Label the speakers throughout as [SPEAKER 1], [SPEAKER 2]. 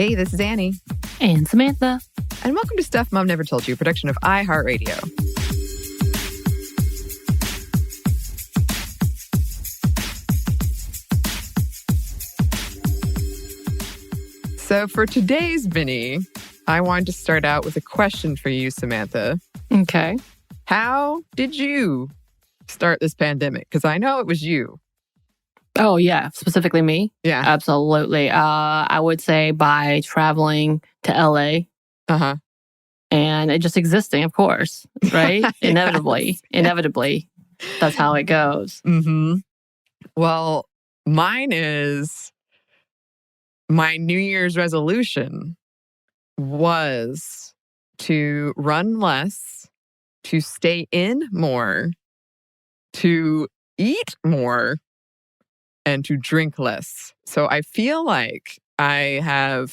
[SPEAKER 1] Hey, this is Anney.
[SPEAKER 2] And Samantha.
[SPEAKER 1] And welcome to Stuff Mom Never Told You, a production of iHeartRadio. So for today's Vinny, I wanted to start out with a question for you, Samantha.
[SPEAKER 2] Okay.
[SPEAKER 1] How did you start this pandemic? Because I know it was you.
[SPEAKER 2] Oh, yeah. Specifically me?
[SPEAKER 1] Yeah.
[SPEAKER 2] Absolutely. I would say by traveling to LA.
[SPEAKER 1] Uh-huh.
[SPEAKER 2] And it just existing, of course, right?
[SPEAKER 1] Yes.
[SPEAKER 2] Inevitably. That's how it goes.
[SPEAKER 1] Mm-hmm. Well, mine is my New Year's resolution was to run less, to stay in more, to eat more, and to drink less. So I feel like the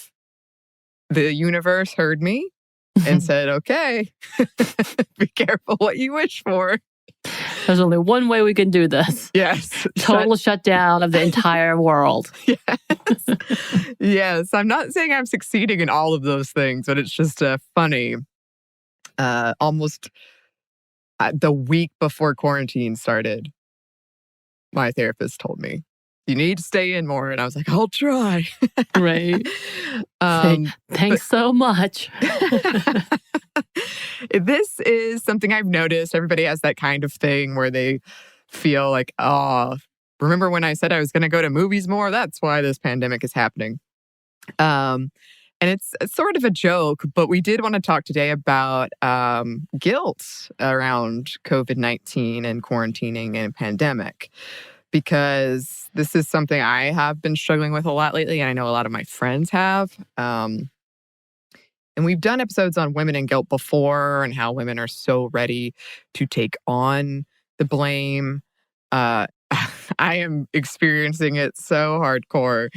[SPEAKER 1] universe heard me and said, okay, be careful what you wish for.
[SPEAKER 2] There's only one way we can do this.
[SPEAKER 1] Yes.
[SPEAKER 2] Total shutdown of the entire world.
[SPEAKER 1] Yes. Yes. I'm not saying I'm succeeding in all of those things, but it's just funny. Almost the week before quarantine started, my therapist told me, you need to stay in more. And I was like, I'll try.
[SPEAKER 2] Right. Thanks so much.
[SPEAKER 1] This is something I've noticed. Everybody has that kind of thing where they feel like, oh, remember when I said I was going to go to movies more? That's why this pandemic is happening. And it's sort of a joke, but we did want to talk today about guilt around COVID-19 and quarantining and pandemic, because this is something I have been struggling with a lot lately, and I know a lot of my friends have. And we've done episodes on women and guilt before and how women are so ready to take on the blame. I am experiencing it so hardcore.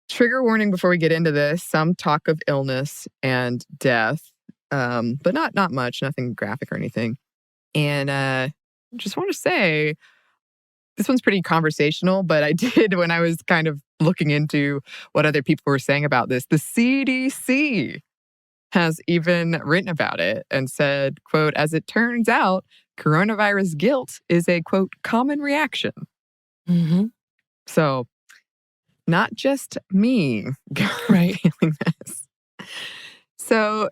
[SPEAKER 1] Trigger warning before we get into this, some talk of illness and death, but not much, nothing graphic or anything. And just want to say, this one's pretty conversational, but I did, when I was kind of looking into what other people were saying about this, the CDC has even written about it and said, quote, as it turns out, coronavirus guilt is a, quote, common reaction.
[SPEAKER 2] Mm-hmm.
[SPEAKER 1] So not just me
[SPEAKER 2] right.
[SPEAKER 1] feeling this. So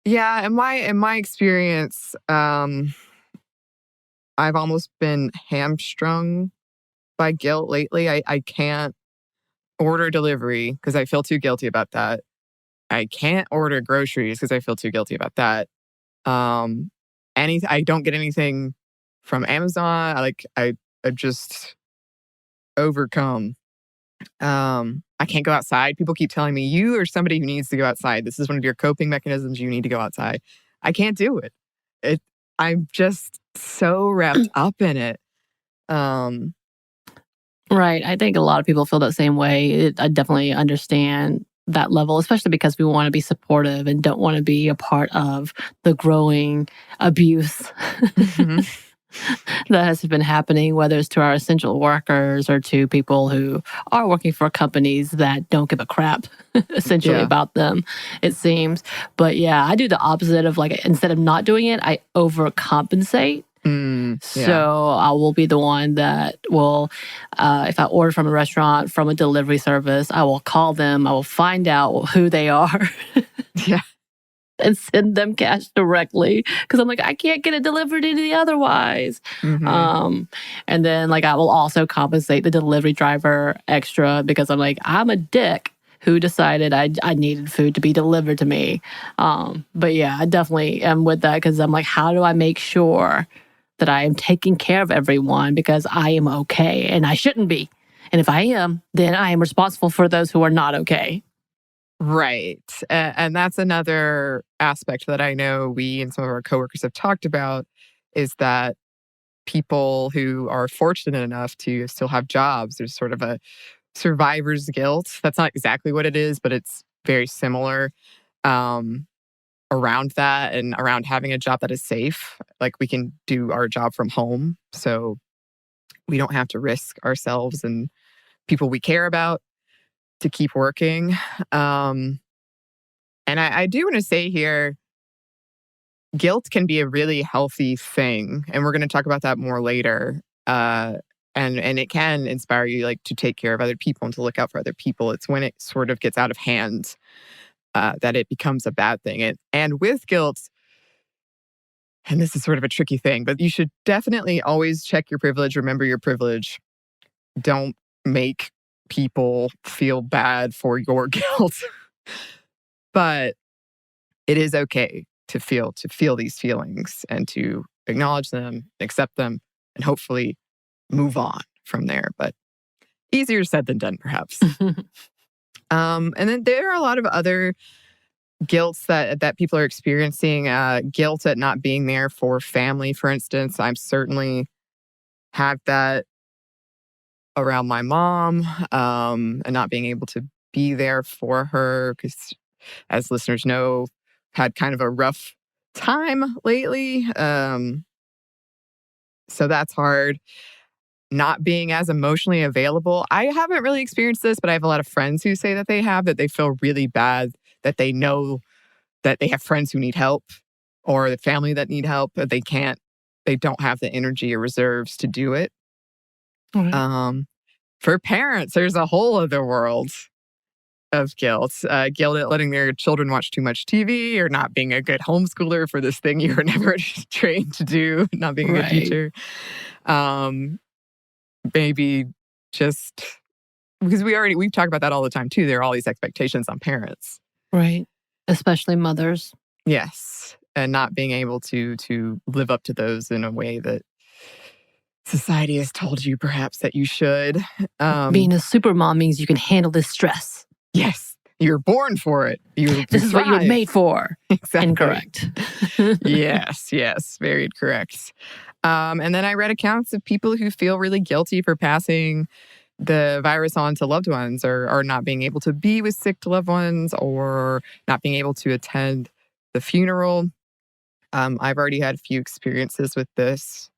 [SPEAKER 1] yeah, in my experience, I've almost been hamstrung by guilt lately. I can't order delivery because I feel too guilty about that. I can't order groceries because I feel too guilty about that. I don't get anything from Amazon. I just overcome. I can't go outside. People keep telling me, you are somebody who needs to go outside. This is one of your coping mechanisms. You need to go outside. I can't do it. I'm just so wrapped up in it.
[SPEAKER 2] Right. I think a lot of people feel that same way. I definitely understand that level, especially because we want to be supportive and don't want to be a part of the growing abuse
[SPEAKER 1] Mm-hmm.
[SPEAKER 2] that has been happening, whether it's to our essential workers or to people who are working for companies that don't give a crap, essentially, about them, it seems. But yeah, I do the opposite of, like, instead of not doing it, I overcompensate. So I will be the one that will, if I order from a restaurant, from a delivery service, I will call them. I will find out who they are.
[SPEAKER 1] Yeah.
[SPEAKER 2] And send them cash directly, because I'm like, I can't get it delivered any otherwise.
[SPEAKER 1] Mm-hmm.
[SPEAKER 2] And then, like, I will also compensate the delivery driver extra because I'm like, I'm a dick who decided I needed food to be delivered to me. But yeah, I definitely am with that, because I'm like, how do I make sure that I am taking care of everyone, because I am okay and I shouldn't be. And if I am, then I am responsible for those who are not okay.
[SPEAKER 1] Right. And that's another aspect that I know we and some of our coworkers have talked about, is that people who are fortunate enough to still have jobs, there's sort of a survivor's guilt. That's not exactly what it is, but it's very similar around that and around having a job that is safe. Like, we can do our job from home, so we don't have to risk ourselves and people we care about to keep working. And I do want to say here, guilt can be a really healthy thing. And we're going to talk about that more later. And it can inspire you like to take care of other people and to look out for other people. It's when it sort of gets out of hand that it becomes a bad thing. And with guilt, and this is sort of a tricky thing, but you should definitely always check your privilege, remember your privilege. Don't make people feel bad for your guilt. But it is okay to feel these feelings and to acknowledge them, accept them, and hopefully move on from there. But easier said than done, perhaps. And then there are a lot of other guilts that people are experiencing. Guilt at not being there for family, for instance. I'm certainly have that around my mom, and not being able to be there for her because, as listeners know, had kind of a rough time lately. So that's hard. Not being as emotionally available. I haven't really experienced this, but I have a lot of friends who say that they feel really bad, that they know that they have friends who need help or the family that need help, but they don't have the energy or reserves to do it.
[SPEAKER 2] Right.
[SPEAKER 1] For parents, there's a whole other world of guilt. Guilt at letting their children watch too much TV or not being a good homeschooler for this thing you were never trained to do, not being a good teacher. Maybe just because we've talked about that all the time too. There are all these expectations on parents.
[SPEAKER 2] Right. Especially mothers.
[SPEAKER 1] Yes. And not being able to live up to those in a way that society has told you perhaps that you should.
[SPEAKER 2] Being a super mom means you can handle this stress.
[SPEAKER 1] Yes. You're born for it.
[SPEAKER 2] This is what you were made for.
[SPEAKER 1] Exactly.
[SPEAKER 2] Incorrect.
[SPEAKER 1] Yes. Very correct. And then I read accounts of people who feel really guilty for passing the virus on to loved ones or not being able to be with sick loved ones or not being able to attend the funeral. I've already had a few experiences with this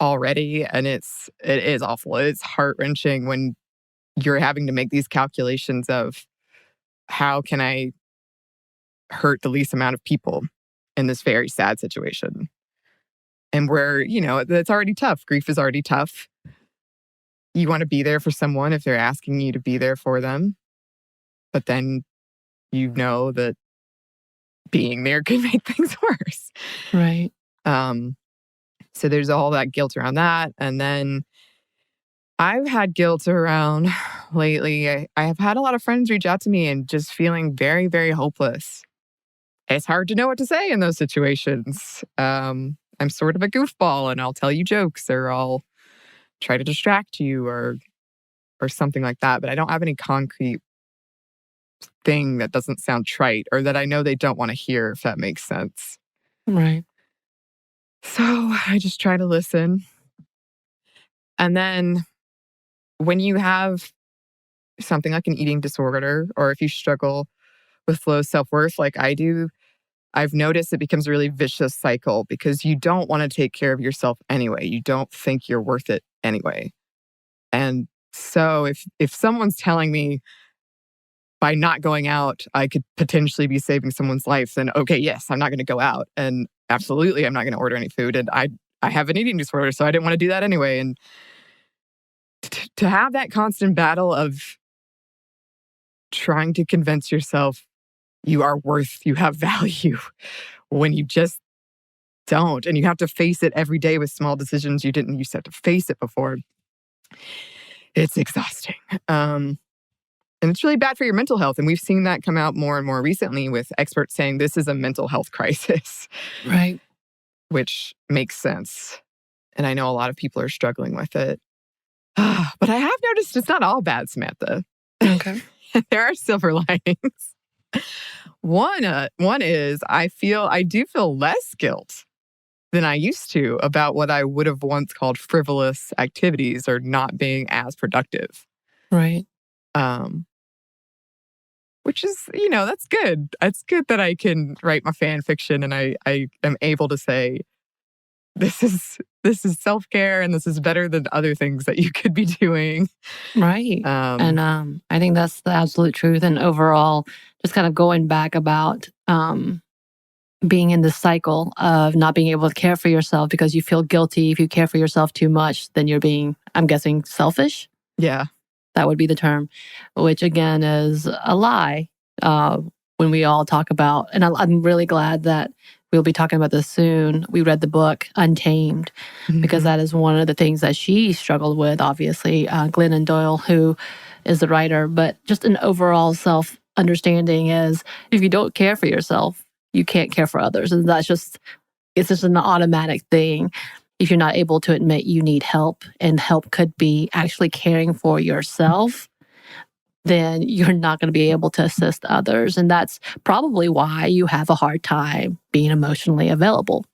[SPEAKER 1] already, and it is awful. It's heart-wrenching when you're having to make these calculations of how can I hurt the least amount of people in this very sad situation. And where, it's already tough. Grief is already tough. You want to be there for someone if they're asking you to be there for them. But then you know that being there can make things worse.
[SPEAKER 2] Right.
[SPEAKER 1] So there's all that guilt around that. And then I've had guilt around lately. I have had a lot of friends reach out to me and just feeling very, very hopeless. It's hard to know what to say in those situations. I'm sort of a goofball and I'll tell you jokes or I'll try to distract you or something like that. But I don't have any concrete thing that doesn't sound trite or that I know they don't want to hear, if that makes sense.
[SPEAKER 2] Right.
[SPEAKER 1] So I just try to listen. And then when you have something like an eating disorder, or if you struggle with low self-worth like I do, I've noticed it becomes a really vicious cycle because you don't want to take care of yourself anyway. You don't think you're worth it anyway. And so if someone's telling me by not going out, I could potentially be saving someone's life, then okay, yes, I'm not going to go out. And absolutely, I'm not going to order any food. And I have an eating disorder, so I didn't want to do that anyway. And to have that constant battle of trying to convince yourself you are you have value when you just don't. And you have to face it every day with small decisions you didn't used to have to face it before. It's exhausting. And it's really bad for your mental health. And we've seen that come out more and more recently with experts saying this is a mental health crisis.
[SPEAKER 2] Right.
[SPEAKER 1] Which makes sense. And I know a lot of people are struggling with it. But I have noticed it's not all bad, Samantha.
[SPEAKER 2] Okay.
[SPEAKER 1] There are silver linings. One is I do feel less guilt than I used to about what I would have once called frivolous activities or not being as productive.
[SPEAKER 2] Right.
[SPEAKER 1] Which is, that's good. It's good that I can write my fan fiction and I am able to say, this is this is self-care and this is better than other things that you could be doing.
[SPEAKER 2] Right. And I think that's the absolute truth. And overall, just kind of going back about being in this cycle of not being able to care for yourself because you feel guilty. If you care for yourself too much, then you're being, I'm guessing, selfish.
[SPEAKER 1] Yeah.
[SPEAKER 2] That would be the term, which again is a lie when we all talk about, and I'm really glad that we'll be talking about this soon. We read the book Untamed because that is one of the things that she struggled with, obviously, Glennon Doyle, who is the writer, but just an overall self-understanding is if you don't care for yourself, you can't care for others. And it's just an automatic thing. If you're not able to admit you need help, and help could be actually caring for yourself, then you're not going to be able to assist others. And that's probably why you have a hard time being emotionally available.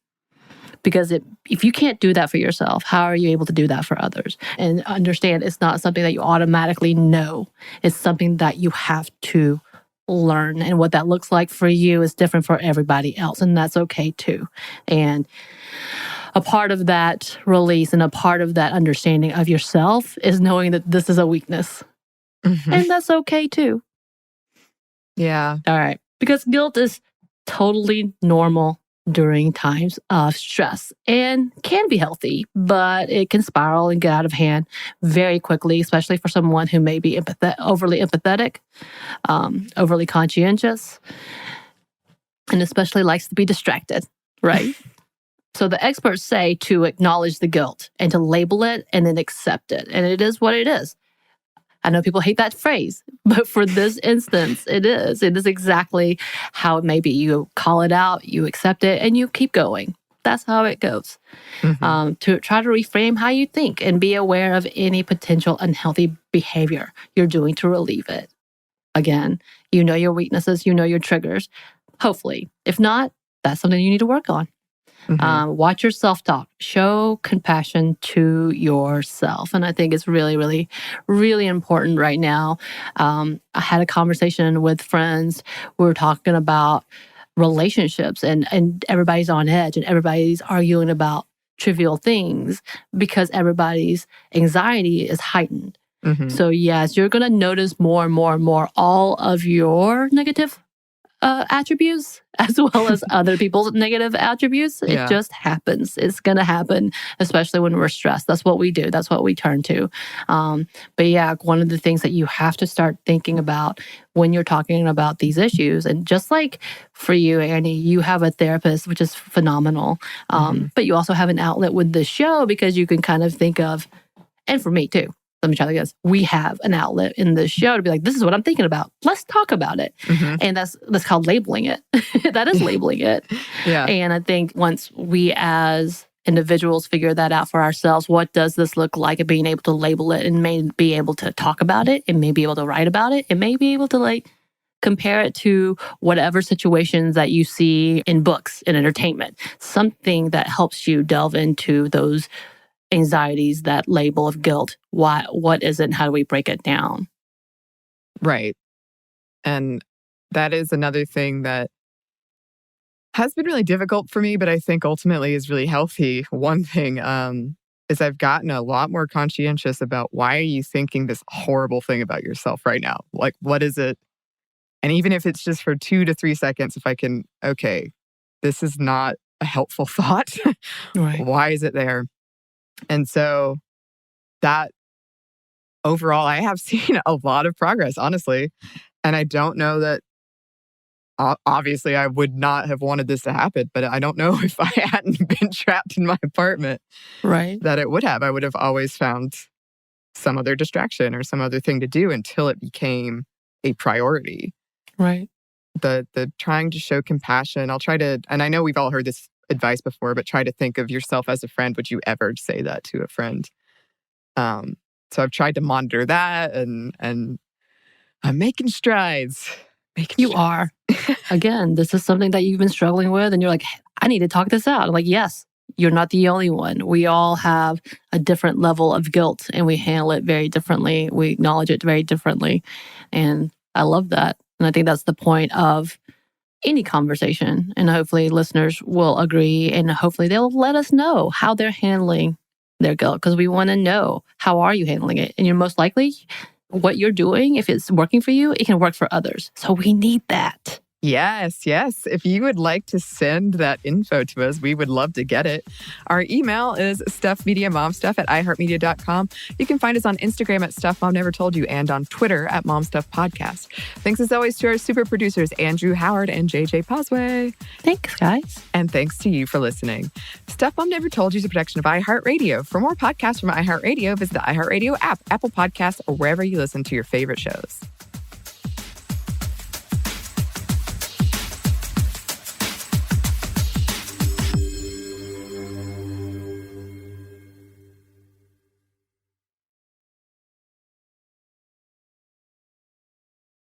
[SPEAKER 2] Because if you can't do that for yourself, how are you able to do that for others? And understand it's not something that you automatically know. It's something that you have to learn. And what that looks like for you is different for everybody else. And that's okay too. And a part of that release and a part of that understanding of yourself is knowing that this is a weakness. And that's okay too.
[SPEAKER 1] Yeah.
[SPEAKER 2] All right. Because guilt is totally normal during times of stress and can be healthy, but it can spiral and get out of hand very quickly, especially for someone who may be overly empathetic, overly conscientious, and especially likes to be distracted, right? So the experts say to acknowledge the guilt and to label it and then accept it. And it is what it is. I know people hate that phrase, but for this instance, it is. It is exactly how it may be. You call it out, you accept it, and you keep going. That's how it goes. To try to reframe how you think and be aware of any potential unhealthy behavior you're doing to relieve it. Again, you know your weaknesses, you know your triggers, hopefully. If not, that's something you need to work on. Watch your self-talk. Show compassion to yourself. And I think it's really, really, really important right now. I had a conversation with friends. We were talking about relationships and everybody's on edge and everybody's arguing about trivial things because everybody's anxiety is heightened. So yes, you're going to notice more and more and more all of your negative attributes as well as other people's negative attributes. It just happens. It's going to happen, especially when we're stressed. That's what we do. That's what we turn to. But yeah, one of the things that you have to start thinking about when you're talking about these issues, and just like for you, Anney, you have a therapist, which is phenomenal. But you also have an outlet with this show because you can kind of think of, and for me too, let me try to guess. We have an outlet in this show to be like, this is what I'm thinking about. Let's talk about it. And that's called labeling it. That is labeling it. And I think once we as individuals figure that out for ourselves, what does this look like, and being able to label it and may be able to talk about it and may be able to write about it and may be able to compare it to whatever situations that you see in books and entertainment, something that helps you delve into those anxieties, that label of guilt. What is it and how do we break it down?
[SPEAKER 1] Right. And that is another thing that has been really difficult for me, but I think ultimately is really healthy. One thing is I've gotten a lot more conscientious about why are you thinking this horrible thing about yourself right now? Like, what is it? And even if it's just for 2 to 3 seconds, if I can, okay, this is not a helpful thought. Why is it there? And so that overall, I have seen a lot of progress, honestly. And I don't know that, obviously, I would not have wanted this to happen, but I don't know if I hadn't been trapped in my apartment, that it would have. I would have always found some other distraction or some other thing to do until it became a priority. The trying to show compassion, I'll try to, and I know we've all heard this advice before, but try to think of yourself as a friend. Would you ever say that to a friend? So I've tried to monitor that, and I'm making strides.
[SPEAKER 2] You are. Again, this is something that you've been struggling with, and you're like, I need to talk this out. I'm like, yes, you're not the only one. We all have a different level of guilt, and we handle it very differently. We acknowledge it very differently. And I love that. And I think that's the point of any conversation. And hopefully listeners will agree, and hopefully they'll let us know how they're handling their guilt, because we want to know, how are you handling it? And you're most likely, what you're doing, if it's working for you, it can work for others. So we need that.
[SPEAKER 1] Yes. If you would like to send that info to us, we would love to get it. Our email is stuffmediamomstuff@iheartmedia.com. You can find us on Instagram at Stuff Mom Never Told You and on Twitter at MomStuffPodcast. Thanks as always to our super producers, Andrew Howard and JJ Posway.
[SPEAKER 2] Thanks, guys.
[SPEAKER 1] And thanks to you for listening. Stuff Mom Never Told You is a production of iHeartRadio. For more podcasts from iHeartRadio, visit the iHeartRadio app, Apple Podcasts, or wherever you listen to your favorite shows.